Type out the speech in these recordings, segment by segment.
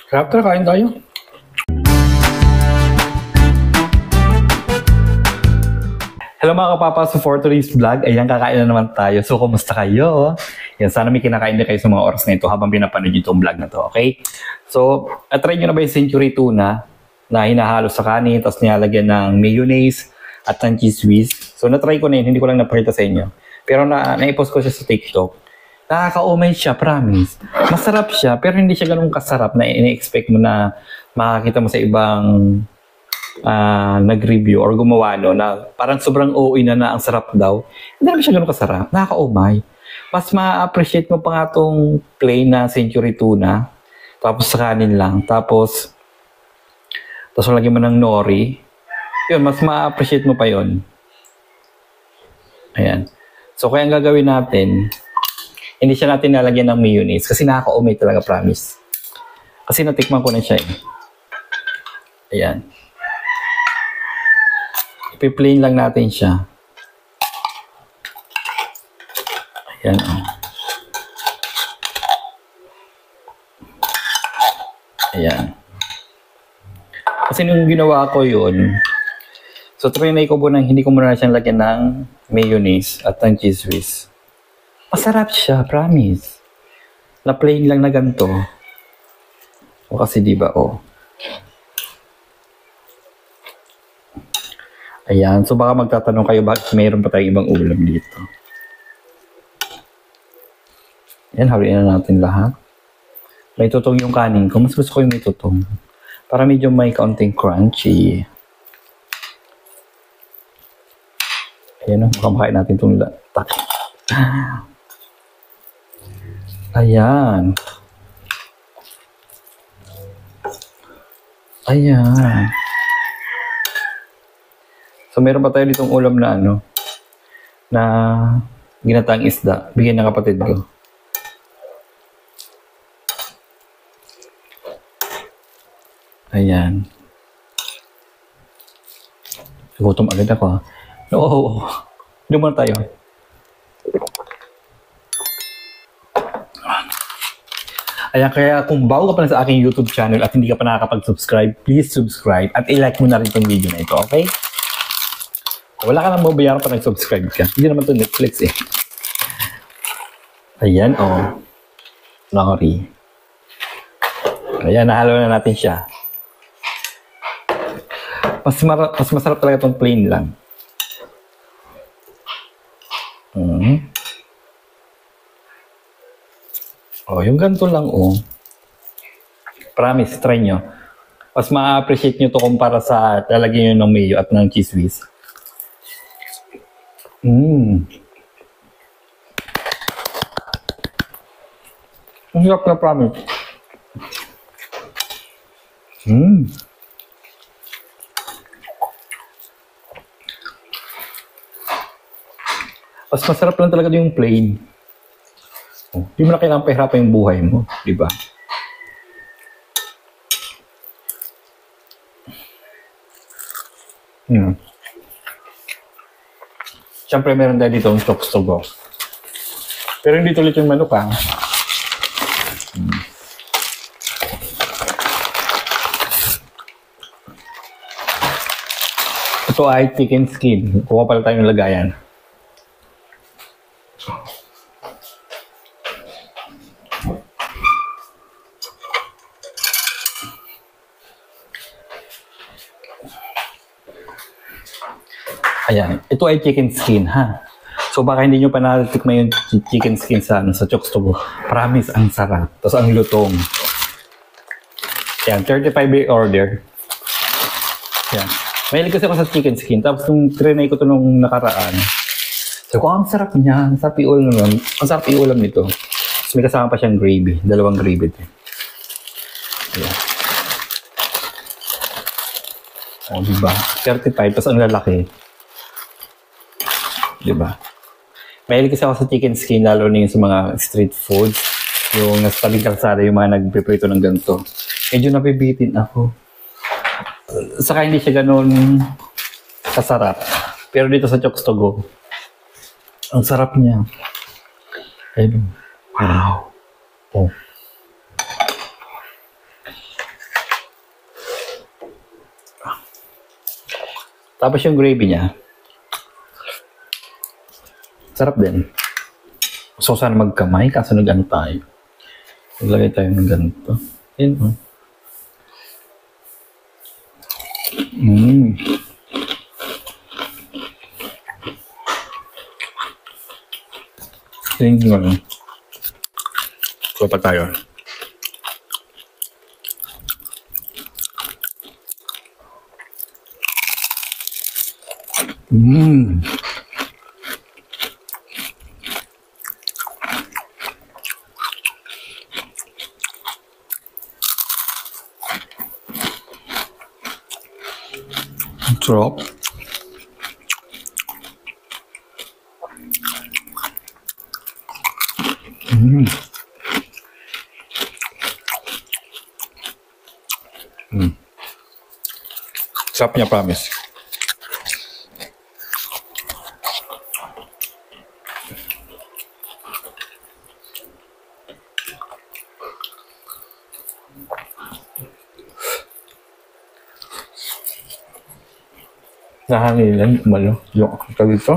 Sarap, tara, kain tayo. Hello mga kapapa, for today's vlog, ayan, kakain na naman tayo. So, kumusta kayo? Yan, sana may kinakain na kayo sa mga oras na ito habang pinapanood nyo itong vlog na to, okay? So, try nyo na ba yung century tuna na hinahalo sa kanin, tapos nilalagyan ng mayonnaise at ng cheese whiz? So, na-try ko na yun, hindi ko lang napakita sa inyo. Pero na-post ko siya sa TikTok. Nakaka-umay siya, promise. Masarap siya, pero hindi siya ganun kasarap na ini-expect mo na makakita mo sa ibang nag-review or gumawa no, na parang sobrang OA na ang sarap daw. Hindi naman siya ganun kasarap. Nakaka-umay. Mas ma-appreciate mo pa nga itong plain na century tuna. Tapos sa kanin lang. Tapos lagyan mo ng nori. Yun, mas ma-appreciate mo pa yun. Ayan. So, kaya ang gagawin natin, hindi siya natin nalagyan ng mayonnaise kasi nakaka-umay talaga, promise. Kasi natikman ko na siya eh. Ayan. Ipi-plain lang natin siya. Ayan. Ayan. Kasi nung ginawa ko yun, so trinay ko po nang hindi ko muna siyang lagyan ng mayonnaise at ng cheese whiz. Masarap siya, promise. Na plain lang na ganito. O kasi diba, oh. Ayan, so baka magtatanong kayo bakit mayroon pa tayong ibang ulam dito. Ayan, haluin na natin lahat. May tutong yung kanin ko. Mas gusto ko yung may tutong. Para medyo may kaunting crunchy. Ayan, baka makain natin itong latak. Ayan. Ayan. So, meron pa tayo ditong ulam na na ginataang isda. Bigyan ng kapatid ko. Ayan. Gutom agad ako. Oo. Doon muna tayo. Ayan, kaya kung bago ka pa na sa aking YouTube channel at hindi ka pa nakakapag-subscribe, please subscribe at i-like mo na rin itong video na ito, okay? Wala ka nang mabayaran pa nag-subscribe ka. Hindi naman ito Netflix eh. Ayan, oh. Nori. Ayan, nahalo na natin siya. Mas masarap talaga itong plain lang. Oh, yung ganito lang, oh. Promise, try nyo. Mas ma-appreciate nyo to kumpara sa lalagyan nyo ng mayo at ng cheese whiz. Ang sarap na, promise. Mas masarap lang talaga yung plain. Oh, di mo na kailangan pahirapan yung buhay mo, di ba? Siyempre, meron tayo dito yung chokes to go. Pero hindi tulit yung manok, ha? Ito ay chicken skin. Kuha pala tayo ng lagayan. Ayan, ito ay chicken skin, ha? So baka hindi nyo pa natitikman yung chicken skin sa chokes to go. Promise, ang sarap. Tapos ang lutong. Ayan, 35 order. Ayan. Mahilig kasi ako sa chicken skin. Tapos nung trinay ko ito nung nakaraan. So ang sarap niya. Ang sarap iulam naman. Ang sarap iulam nito. Tapos may kasama pa siyang gravy. Dalawang gravy ito. Ayan. O, diba? 35. Tapos ang lalaki. Diba? Mahilig kasi ako sa chicken skin, lalo na yung sa mga street foods. Yung nasa tabing kalsada, yung mga nagpiprito ng ganito. Medyo nabibitin ako. Saka hindi siya ganun kasarap. Pero dito sa chokes to go, ang sarap niya. Ayun. Wow. Oh. Tapos yung gravy niya, sarap din. So, sana magkamay, kaso nag-ano tayo. Maglagay tayo ng ganito. Yun, oh. Tingin ko lang. Kuha pa tayo. Sarap. Sarap niya, promise. Nahanginan, umalo, yung tawag dito.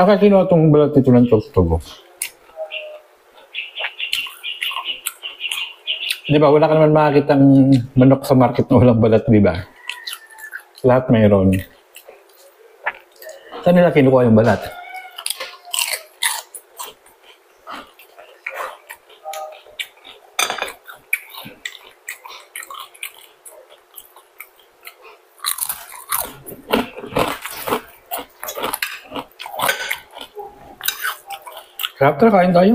Saka kinuha itong balat ito ng tugtugo. Di ba, wala ka naman makakitang manok sa market na walang balat, di ba? Lahat mayroon. Saan nila kinukuha yung balat? Sarap, tara, kain tayo.